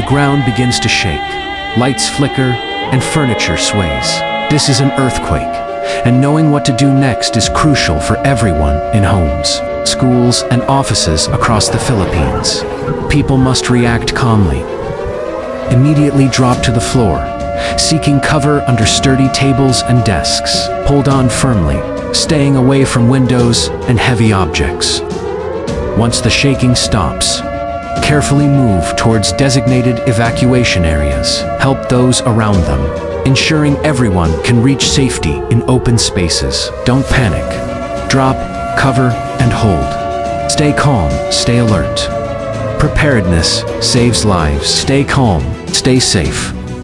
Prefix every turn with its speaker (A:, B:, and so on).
A: The ground begins to shake, lights flicker, and furniture sways. This is an earthquake, and knowing what to do next is crucial for everyone in homes, schools, and offices across the Philippines. People must react calmly. Immediately drop to the floor, seeking cover under sturdy tables and desks. Hold on firmly, staying away from windows and heavy objects. Once the shaking stops, carefully move towards designated evacuation areas. Help those around them, ensuring everyone can reach safety in open spaces. Don't panic. Drop, cover, and hold. Stay calm, stay alert. Preparedness saves lives. Stay calm, stay safe.